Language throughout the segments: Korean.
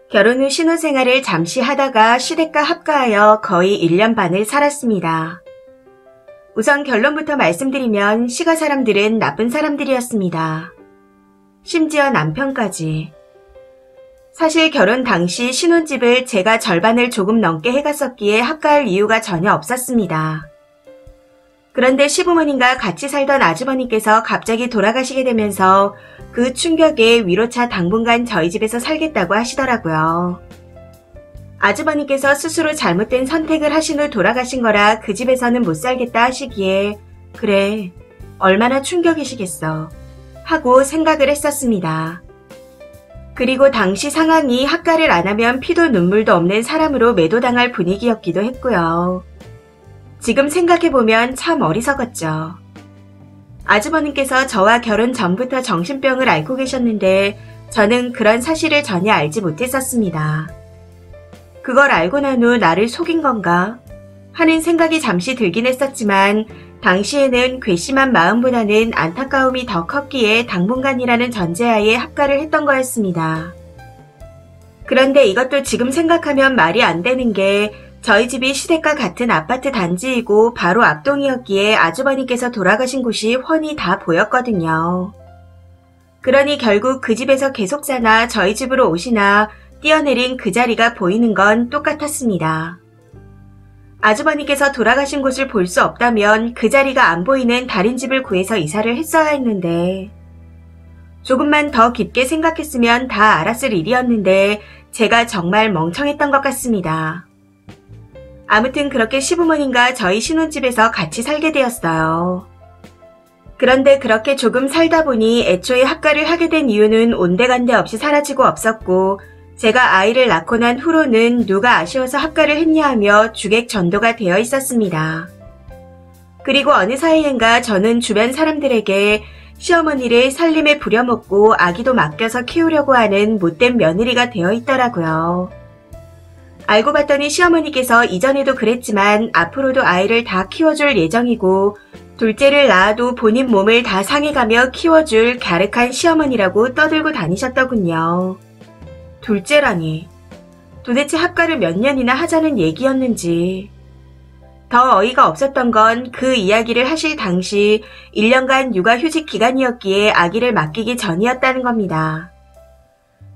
결혼 후 신혼생활을 잠시 하다가 시댁과 합가하여 거의 1년 반을 살았습니다. 우선 결론부터 말씀드리면 시가 사람들은 나쁜 사람들이었습니다. 심지어 남편까지. 사실 결혼 당시 신혼집을 제가 절반을 조금 넘게 해갔었기에 합가할 이유가 전혀 없었습니다. 그런데 시부모님과 같이 살던 아주버님께서 갑자기 돌아가시게 되면서 그 충격에 위로차 당분간 저희 집에서 살겠다고 하시더라고요. 아주버님께서 스스로 잘못된 선택을 하신 후 돌아가신 거라 그 집에서는 못 살겠다 하시기에 그래, 얼마나 충격이시겠어 하고 생각을 했었습니다. 그리고 당시 상황이 합가를 안 하면 피도 눈물도 없는 사람으로 매도당할 분위기였기도 했고요. 지금 생각해보면 참 어리석었죠. 아주버님께서 저와 결혼 전부터 정신병을 앓고 계셨는데 저는 그런 사실을 전혀 알지 못했었습니다. 그걸 알고 난 후 나를 속인 건가 하는 생각이 잠시 들긴 했었지만 당시에는 괘씸한 마음보다는 안타까움이 더 컸기에 당분간이라는 전제하에 합가를 했던 거였습니다. 그런데 이것도 지금 생각하면 말이 안 되는 게 저희 집이 시댁과 같은 아파트 단지이고 바로 앞동이었기에 아주버님께서 돌아가신 곳이 훤히 다 보였거든요. 그러니 결국 그 집에서 계속 사나 저희 집으로 오시나 뛰어내린 그 자리가 보이는 건 똑같았습니다. 아주버님께서 돌아가신 곳을 볼 수 없다면 그 자리가 안 보이는 다른 집을 구해서 이사를 했어야 했는데 조금만 더 깊게 생각했으면 다 알았을 일이었는데 제가 정말 멍청했던 것 같습니다. 아무튼 그렇게 시부모님과 저희 신혼집에서 같이 살게 되었어요. 그런데 그렇게 조금 살다 보니 애초에 합가를 하게 된 이유는 온데간데 없이 사라지고 없었고 제가 아이를 낳고 난 후로는 누가 아쉬워서 합가를 했냐 하며 주객전도가 되어 있었습니다. 그리고 어느 사이엔가 저는 주변 사람들에게 시어머니를 살림에 부려먹고 아기도 맡겨서 키우려고 하는 못된 며느리가 되어 있더라고요. 알고 봤더니 시어머니께서 이전에도 그랬지만 앞으로도 아이를 다 키워줄 예정이고 둘째를 낳아도 본인 몸을 다 상해가며 키워줄 갸륵한 시어머니라고 떠들고 다니셨더군요. 둘째라니. 도대체 합가를 몇 년이나 하자는 얘기였는지. 더 어이가 없었던 건 그 이야기를 하실 당시 1년간 육아휴직 기간이었기에 아기를 맡기기 전이었다는 겁니다.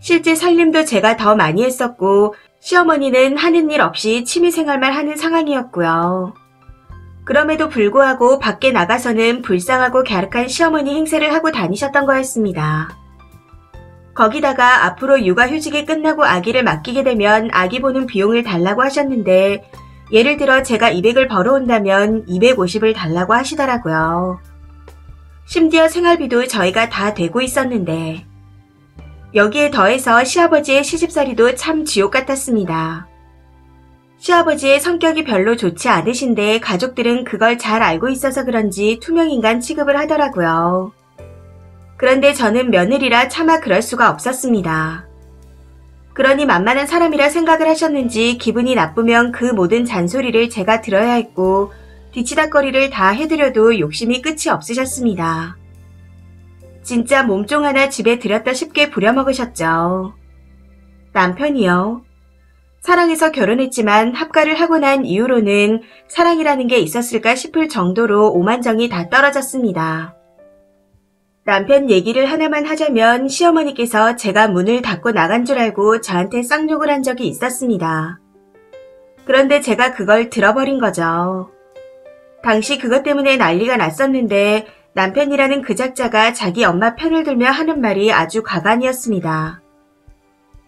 실제 살림도 제가 더 많이 했었고 시어머니는 하는 일 없이 취미생활만 하는 상황이었고요. 그럼에도 불구하고 밖에 나가서는 불쌍하고 갸륵한 시어머니 행세를 하고 다니셨던 거였습니다. 거기다가 앞으로 육아휴직이 끝나고 아기를 맡기게 되면 아기 보는 비용을 달라고 하셨는데 예를 들어 제가 200을 벌어온다면 250을 달라고 하시더라고요. 심지어 생활비도 저희가 다 대고 있었는데 여기에 더해서 시아버지의 시집살이도 참 지옥 같았습니다. 시아버지의 성격이 별로 좋지 않으신데 가족들은 그걸 잘 알고 있어서 그런지 투명인간 취급을 하더라고요. 그런데 저는 며느리라 차마 그럴 수가 없었습니다. 그러니 만만한 사람이라 생각을 하셨는지 기분이 나쁘면 그 모든 잔소리를 제가 들어야 했고 뒤치다꺼리를 다 해드려도 욕심이 끝이 없으셨습니다. 진짜 몸종 하나 집에 들였다 쉽게 부려먹으셨죠. 남편이요. 사랑해서 결혼했지만 합가를 하고 난 이후로는 사랑이라는 게 있었을까 싶을 정도로 오만정이 다 떨어졌습니다. 남편 얘기를 하나만 하자면 시어머니께서 제가 문을 닫고 나간 줄 알고 저한테 쌍욕을 한 적이 있었습니다. 그런데 제가 그걸 들어버린 거죠. 당시 그것 때문에 난리가 났었는데 남편이라는 그 작자가 자기 엄마 편을 들며 하는 말이 아주 가관이었습니다.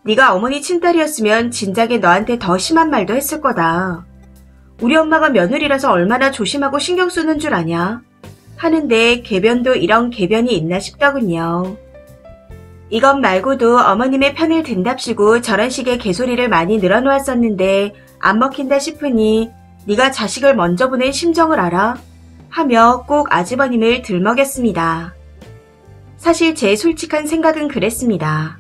네가 어머니 친딸이었으면 진작에 너한테 더 심한 말도 했을 거다. 우리 엄마가 며느리라서 얼마나 조심하고 신경 쓰는 줄 아냐? 하는데 개변도 이런 개변이 있나 싶더군요. 이것 말고도 어머님의 편을 든답시고 저런 식의 개소리를 많이 늘어놓았었는데 안 먹힌다 싶으니 네가 자식을 먼저 보낸 심정을 알아? 하며 꼭 아주버님을 들먹였습니다. 사실 제 솔직한 생각은 그랬습니다.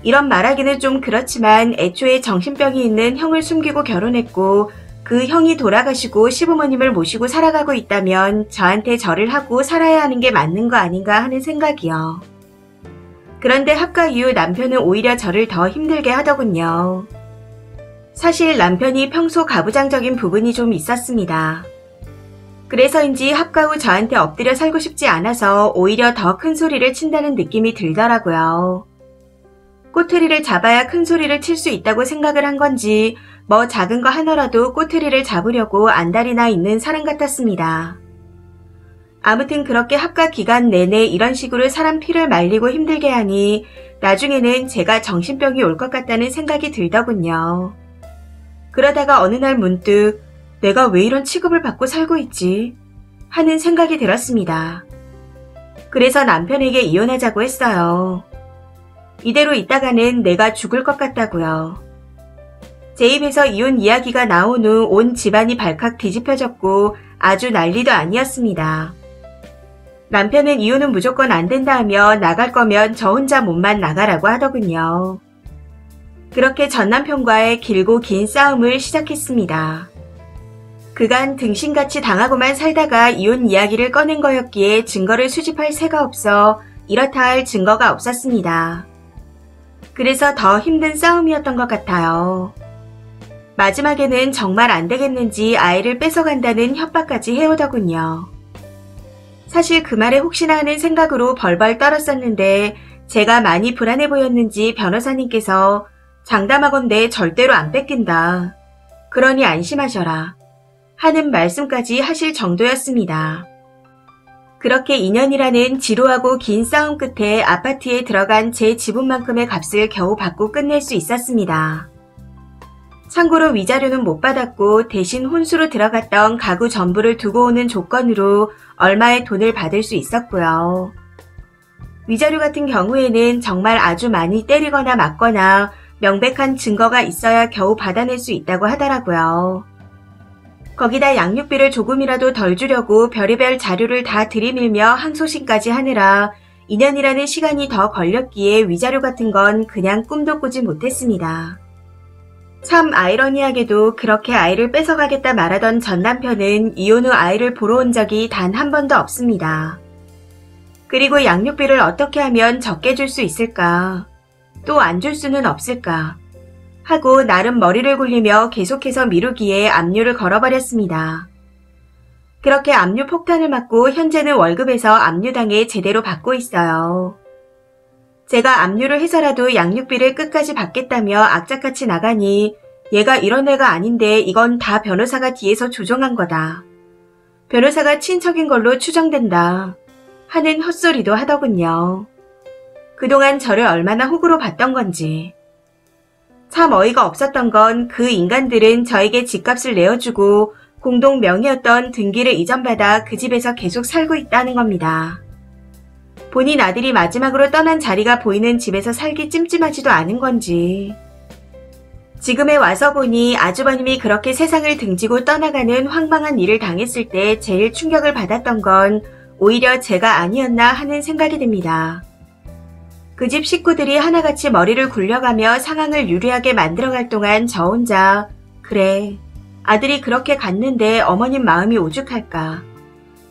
이런 말하기는 좀 그렇지만 애초에 정신병이 있는 형을 숨기고 결혼했고 그 형이 돌아가시고 시부모님을 모시고 살아가고 있다면 저한테 절을 하고 살아야 하는 게 맞는 거 아닌가 하는 생각이요. 그런데 합가 이후 남편은 오히려 저를 더 힘들게 하더군요. 사실 남편이 평소 가부장적인 부분이 좀 있었습니다. 그래서인지 합가 후 저한테 엎드려 살고 싶지 않아서 오히려 더 큰 소리를 친다는 느낌이 들더라고요. 꼬투리를 잡아야 큰 소리를 칠 수 있다고 생각을 한 건지 뭐 작은 거 하나라도 꼬투리를 잡으려고 안달이나 있는 사람 같았습니다. 아무튼 그렇게 합가 기간 내내 이런 식으로 사람 피를 말리고 힘들게 하니 나중에는 제가 정신병이 올 것 같다는 생각이 들더군요. 그러다가 어느 날 문득 내가 왜 이런 취급을 받고 살고 있지? 하는 생각이 들었습니다. 그래서 남편에게 이혼하자고 했어요. 이대로 있다가는 내가 죽을 것 같다고요. 제 입에서 이혼 이야기가 나온 후 온 집안이 발칵 뒤집혀졌고 아주 난리도 아니었습니다. 남편은 이혼은 무조건 안 된다 하며 나갈 거면 저 혼자 몸만 나가라고 하더군요. 그렇게 전 남편과의 길고 긴 싸움을 시작했습니다. 그간 등신같이 당하고만 살다가 이혼 이야기를 꺼낸 거였기에 증거를 수집할 새가 없어 이렇다 할 증거가 없었습니다. 그래서 더 힘든 싸움이었던 것 같아요. 마지막에는 정말 안 되겠는지 아이를 뺏어간다는 협박까지 해오더군요. 사실 그 말에 혹시나 하는 생각으로 벌벌 떨었었는데 제가 많이 불안해 보였는지 변호사님께서 장담하건대 절대로 안 뺏긴다. 그러니 안심하셔라. 하는 말씀까지 하실 정도였습니다. 그렇게 2년이라는 지루하고 긴 싸움 끝에 아파트에 들어간 제 지분만큼의 값을 겨우 받고 끝낼 수 있었습니다. 참고로 위자료는 못 받았고 대신 혼수로 들어갔던 가구 전부를 두고 오는 조건으로 얼마의 돈을 받을 수 있었고요. 위자료 같은 경우에는 정말 아주 많이 때리거나 맞거나 명백한 증거가 있어야 겨우 받아낼 수 있다고 하더라고요. 거기다 양육비를 조금이라도 덜 주려고 별의별 자료를 다 들이밀며 항소심까지 하느라 2년이라는 시간이 더 걸렸기에 위자료 같은 건 그냥 꿈도 꾸지 못했습니다. 참 아이러니하게도 그렇게 아이를 뺏어가겠다 말하던 전 남편은 이혼 후 아이를 보러 온 적이 단 한 번도 없습니다. 그리고 양육비를 어떻게 하면 적게 줄 수 있을까? 또 안 줄 수는 없을까? 하고 나름 머리를 굴리며 계속해서 미루기에 압류를 걸어버렸습니다. 그렇게 압류 폭탄을 맞고 현재는 월급에서 압류당해 제대로 받고 있어요. 제가 압류를 해서라도 양육비를 끝까지 받겠다며 악착같이 나가니 얘가 이런 애가 아닌데 이건 다 변호사가 뒤에서 조종한 거다. 변호사가 친척인 걸로 추정된다. 하는 헛소리도 하더군요. 그동안 저를 얼마나 호구로 봤던 건지. 참 어이가 없었던 건 그 인간들은 저에게 집값을 내어주고 공동 명의였던 등기를 이전받아 그 집에서 계속 살고 있다는 겁니다. 본인 아들이 마지막으로 떠난 자리가 보이는 집에서 살기 찜찜하지도 않은 건지. 지금에 와서 보니 아주버님이 그렇게 세상을 등지고 떠나가는 황망한 일을 당했을 때 제일 충격을 받았던 건 오히려 제가 아니었나 하는 생각이 듭니다. 그 집 식구들이 하나같이 머리를 굴려가며 상황을 유리하게 만들어갈 동안 저 혼자 그래, 아들이 그렇게 갔는데 어머님 마음이 오죽할까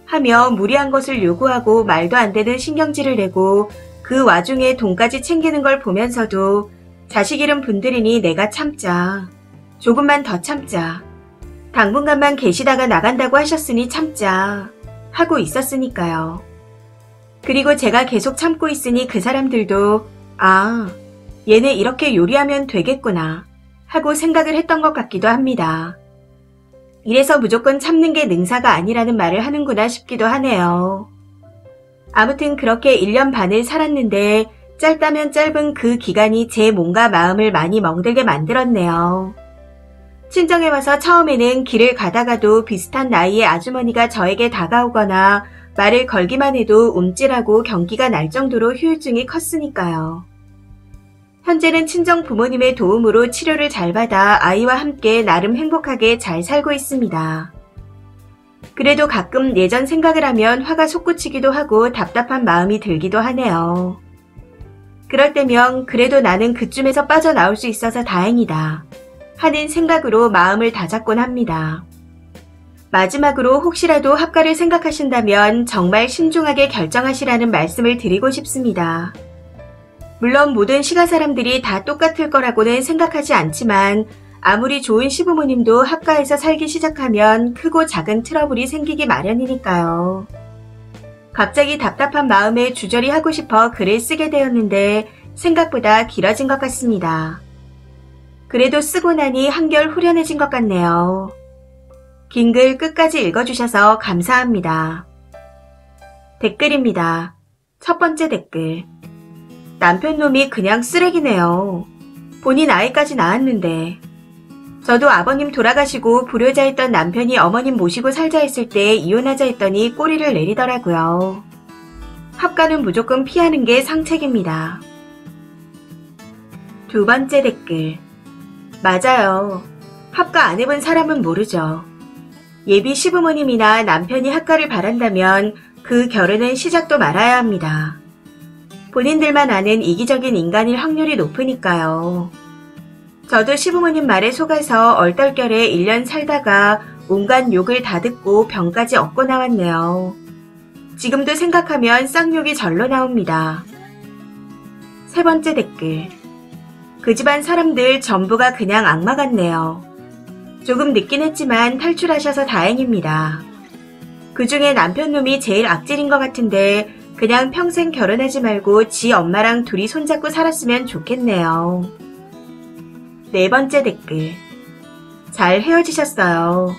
하며 무리한 것을 요구하고 말도 안 되는 신경질을 내고 그 와중에 돈까지 챙기는 걸 보면서도 자식 잃은 분들이니 내가 참자. 조금만 더 참자. 당분간만 계시다가 나간다고 하셨으니 참자. 하고 있었으니까요. 그리고 제가 계속 참고 있으니 그 사람들도 아, 얘네 이렇게 요리하면 되겠구나 하고 생각을 했던 것 같기도 합니다. 이래서 무조건 참는 게 능사가 아니라는 말을 하는구나 싶기도 하네요. 아무튼 그렇게 1년 반을 살았는데 짧다면 짧은 그 기간이 제 몸과 마음을 많이 멍들게 만들었네요. 친정에 와서 처음에는 길을 가다가도 비슷한 나이의 아주머니가 저에게 다가오거나 말을 걸기만 해도 움찔하고 경기가 날 정도로 후유증이 컸으니까요. 현재는 친정 부모님의 도움으로 치료를 잘 받아 아이와 함께 나름 행복하게 잘 살고 있습니다. 그래도 가끔 예전 생각을 하면 화가 솟구치기도 하고 답답한 마음이 들기도 하네요. 그럴 때면 그래도 나는 그쯤에서 빠져나올 수 있어서 다행이다 하는 생각으로 마음을 다잡곤 합니다. 마지막으로 혹시라도 합가를 생각하신다면 정말 신중하게 결정하시라는 말씀을 드리고 싶습니다. 물론 모든 시가 사람들이 다 똑같을 거라고는 생각하지 않지만 아무리 좋은 시부모님도 합가해서 살기 시작하면 크고 작은 트러블이 생기기 마련이니까요. 갑자기 답답한 마음에 주저리 하고 싶어 글을 쓰게 되었는데 생각보다 길어진 것 같습니다. 그래도 쓰고 나니 한결 후련해진 것 같네요. 긴 글 끝까지 읽어주셔서 감사합니다. 댓글입니다. 첫 번째 댓글. 남편 놈이 그냥 쓰레기네요. 본인 아이까지 낳았는데. 저도 아버님 돌아가시고 불효자였던 남편이 어머님 모시고 살자 했을 때 이혼하자 했더니 꼬리를 내리더라고요. 합가는 무조건 피하는 게 상책입니다. 두 번째 댓글. 맞아요. 합가 안 해본 사람은 모르죠. 예비 시부모님이나 남편이 합가를 바란다면 그 결혼은 시작도 말아야 합니다. 본인들만 아는 이기적인 인간일 확률이 높으니까요. 저도 시부모님 말에 속아서 얼떨결에 1년 살다가 온갖 욕을 다 듣고 병까지 얻고 나왔네요. 지금도 생각하면 쌍욕이 절로 나옵니다. 세 번째 댓글. 그 집안 사람들 전부가 그냥 악마 같네요. 조금 늦긴 했지만 탈출하셔서 다행입니다. 그 중에 남편 놈이 제일 악질인 것 같은데 그냥 평생 결혼하지 말고 지 엄마랑 둘이 손잡고 살았으면 좋겠네요. 네 번째 댓글. 잘 헤어지셨어요.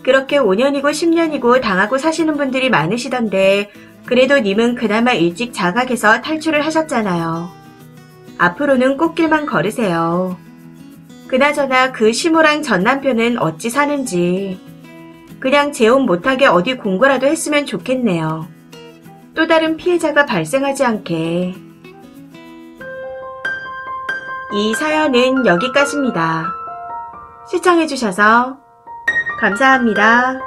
그렇게 5년이고 10년이고 당하고 사시는 분들이 많으시던데 그래도 님은 그나마 일찍 자각해서 탈출을 하셨잖아요. 앞으로는 꽃길만 걸으세요. 그나저나 그 시모랑 전 남편은 어찌 사는지 그냥 재혼 못하게 어디 공고라도 했으면 좋겠네요. 또 다른 피해자가 발생하지 않게. 이 사연은 여기까지입니다. 시청해주셔서 감사합니다.